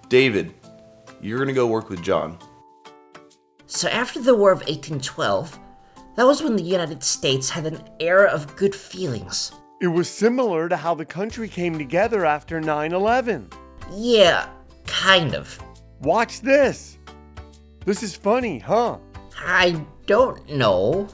David, you're going to go work with John. So after the War of 1812, that was when the United States had an era of good feelings. It was similar to how the country came together after 9/11. Yeah, kind of. Watch this. This is funny, huh? I don't know.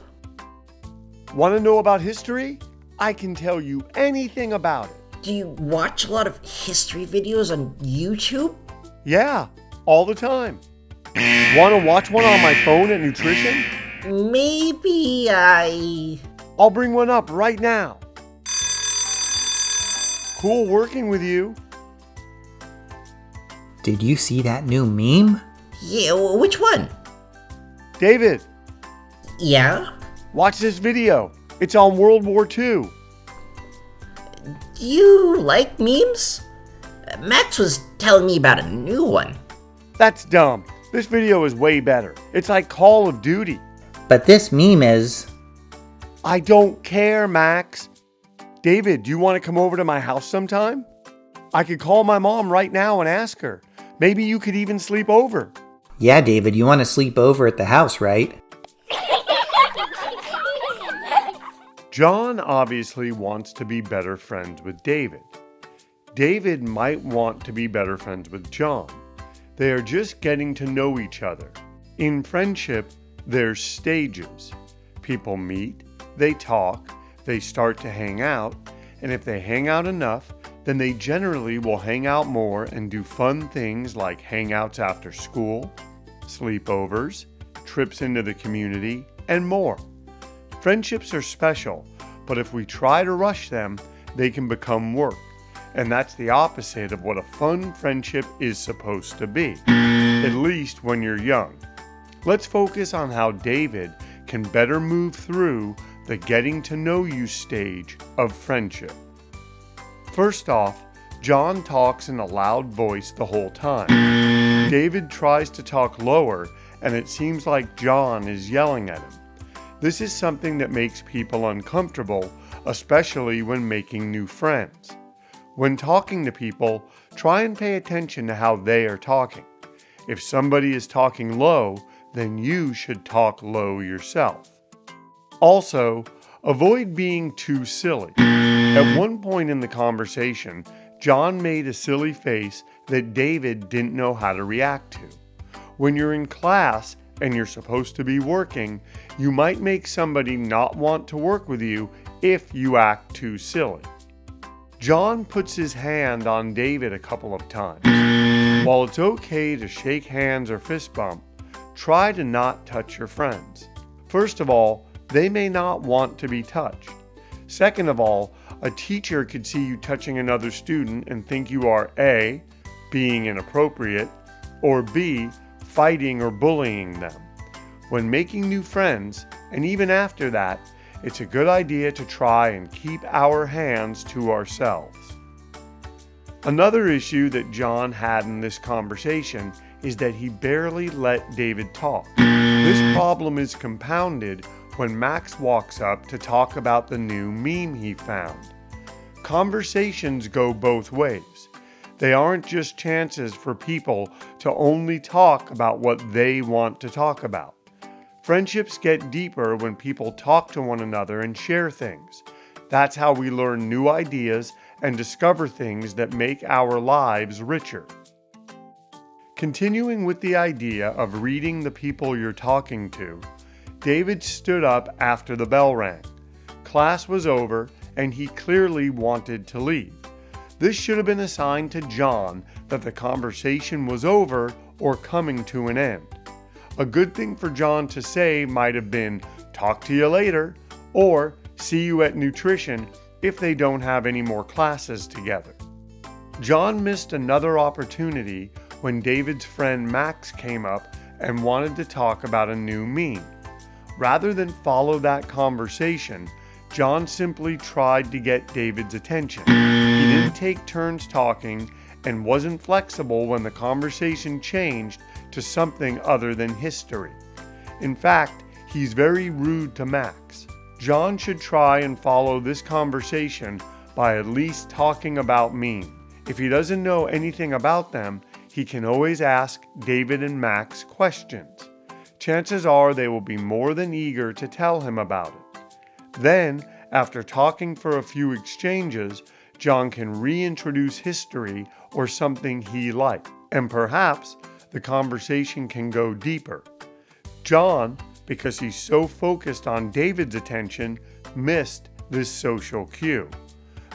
Want to know about history? I can tell you anything about it. Do you watch a lot of history videos on YouTube? Yeah, all the time. Want to watch one on my phone at nutrition? Maybe I'll bring one up right now. Cool working with you. Did you see that new meme? Yeah, which one? David, Yeah? watch this video. It's on World War II. Do you like memes? Max was telling me about a new one. That's dumb. This video is way better. It's like Call of Duty. But this meme is... I don't care, Max. David, do you want to come over to my house sometime? I could call my mom right now and ask her. Maybe you could even sleep over. Yeah, David, you want to sleep over at the house, right? John obviously wants to be better friends with David. David might want to be better friends with John. They are just getting to know each other. In friendship, there's stages. People meet, they talk, they start to hang out, and if they hang out enough, then they generally will hang out more and do fun things like hangouts after school, sleepovers, trips into the community, and more. Friendships are special, but if we try to rush them, they can become work. And that's the opposite of what a fun friendship is supposed to be, at least when you're young. Let's focus on how David can better move through the getting to know you stage of friendship. First off, John talks in a loud voice the whole time. David tries to talk lower, and it seems like John is yelling at him. This is something that makes people uncomfortable, especially when making new friends. When talking to people, try and pay attention to how they are talking. If somebody is talking low, then you should talk low yourself. Also, avoid being too silly. At one point in the conversation, John made a silly face that David didn't know how to react to. When you're in class and you're supposed to be working, you might make somebody not want to work with you if you act too silly. John puts his hand on David a couple of times. While it's okay to shake hands or fist bump, try to not touch your friends. First of all, they may not want to be touched. Second of all, a teacher could see you touching another student and think you are A, being inappropriate, or B, fighting or bullying them. When making new friends, and even after that, it's a good idea to try and keep our hands to ourselves. Another issue that John had in this conversation is that he barely let David talk. This problem is compounded when Max walks up to talk about the new meme he found. Conversations go both ways. They aren't just chances for people to only talk about what they want to talk about. Friendships get deeper when people talk to one another and share things. That's how we learn new ideas and discover things that make our lives richer. Continuing with the idea of reading the people you're talking to, David stood up after the bell rang. Class was over, and he clearly wanted to leave. This should have been a sign to John that the conversation was over or coming to an end. A good thing for John to say might have been, "Talk to you later," or "See you at nutrition," if they don't have any more classes together. John missed another opportunity when David's friend Max came up and wanted to talk about a new meme. Rather than follow that conversation, John simply tried to get David's attention. He didn't take turns talking and wasn't flexible when the conversation changed to something other than history. In fact, he's very rude to Max. John should try and follow this conversation by at least talking about memes. If he doesn't know anything about them, he can always ask David and Max questions. Chances are they will be more than eager to tell him about it. Then, after talking for a few exchanges, John can reintroduce history or something he liked, and perhaps the conversation can go deeper. John, because he's so focused on David's attention, missed this social cue.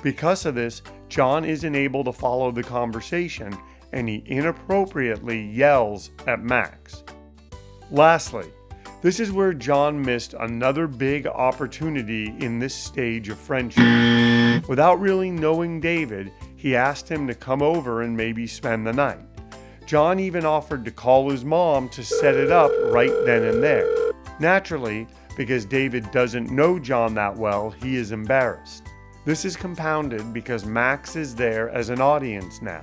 Because of this, John isn't able to follow the conversation, and he inappropriately yells at Max. Lastly, this is where John missed another big opportunity in this stage of friendship. Without really knowing David, he asked him to come over and maybe spend the night. John even offered to call his mom to set it up right then and there. Naturally, because David doesn't know John that well, he is embarrassed. This is compounded because Max is there as an audience now.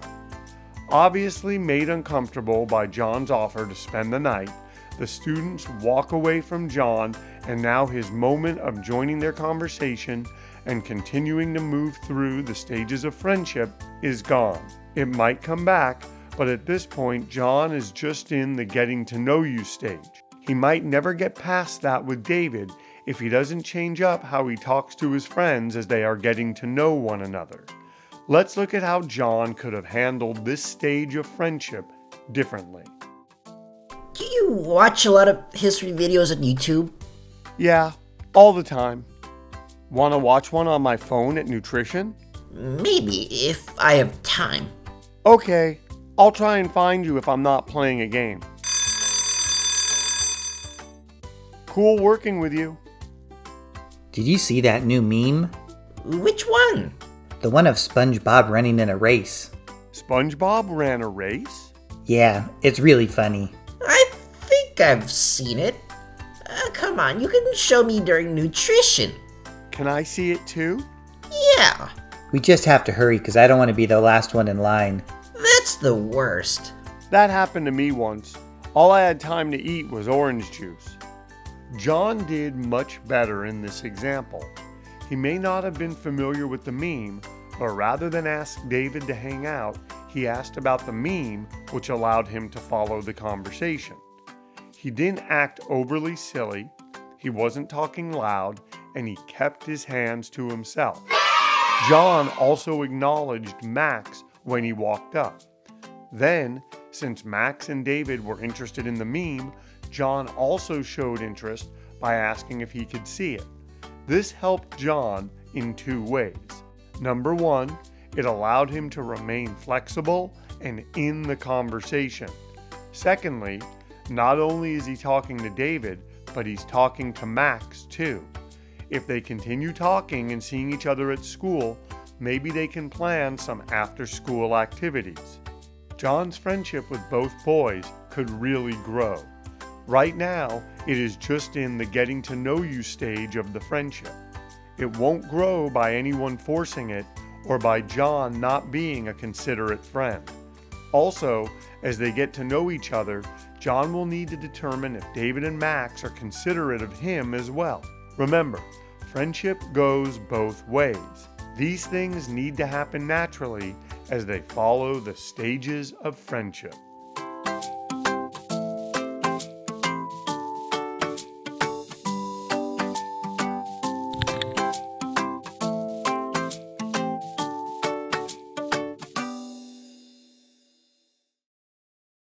Obviously made uncomfortable by John's offer to spend the night, the students walk away from John, and now his moment of joining their conversation and continuing to move through the stages of friendship is gone. It might come back, but at this point, John is just in the getting to know you stage. He might never get past that with David if he doesn't change up how he talks to his friends as they are getting to know one another. Let's look at how John could have handled this stage of friendship differently. Do you watch a lot of history videos on YouTube? Yeah, all the time. Want to watch one on my phone at nutrition? Maybe, if I have time. Okay, I'll try and find you if I'm not playing a game. Cool working with you. Did you see that new meme? Which one? The one of SpongeBob running in a race. SpongeBob ran a race? Yeah, it's really funny. I think I've seen it. Come on, you can show me during nutrition. Can I see it too? Yeah, We just have to hurry because I don't want to be the last one in line. that's the worst. That happened to me once. All I had time to eat was orange juice. John did much better in this example. He may not have been familiar with the meme, but rather than ask David to hang out, he asked about the meme, which allowed him to follow the conversation. He didn't act overly silly, he wasn't talking loud, and he kept his hands to himself. John also acknowledged Max when he walked up. Then, since Max and David were interested in the meme, John also showed interest by asking if he could see it. This helped John in two ways. Number one, it allowed him to remain flexible and in the conversation. Secondly, not only is he talking to David, but he's talking to Max too. If they continue talking and seeing each other at school, maybe they can plan some after-school activities. John's friendship with both boys could really grow. Right now, it is just in the getting to know you stage of the friendship. It won't grow by anyone forcing it or by John not being a considerate friend. Also, as they get to know each other, John will need to determine if David and Max are considerate of him as well. Remember, friendship goes both ways. These things need to happen naturally as they follow the stages of friendship.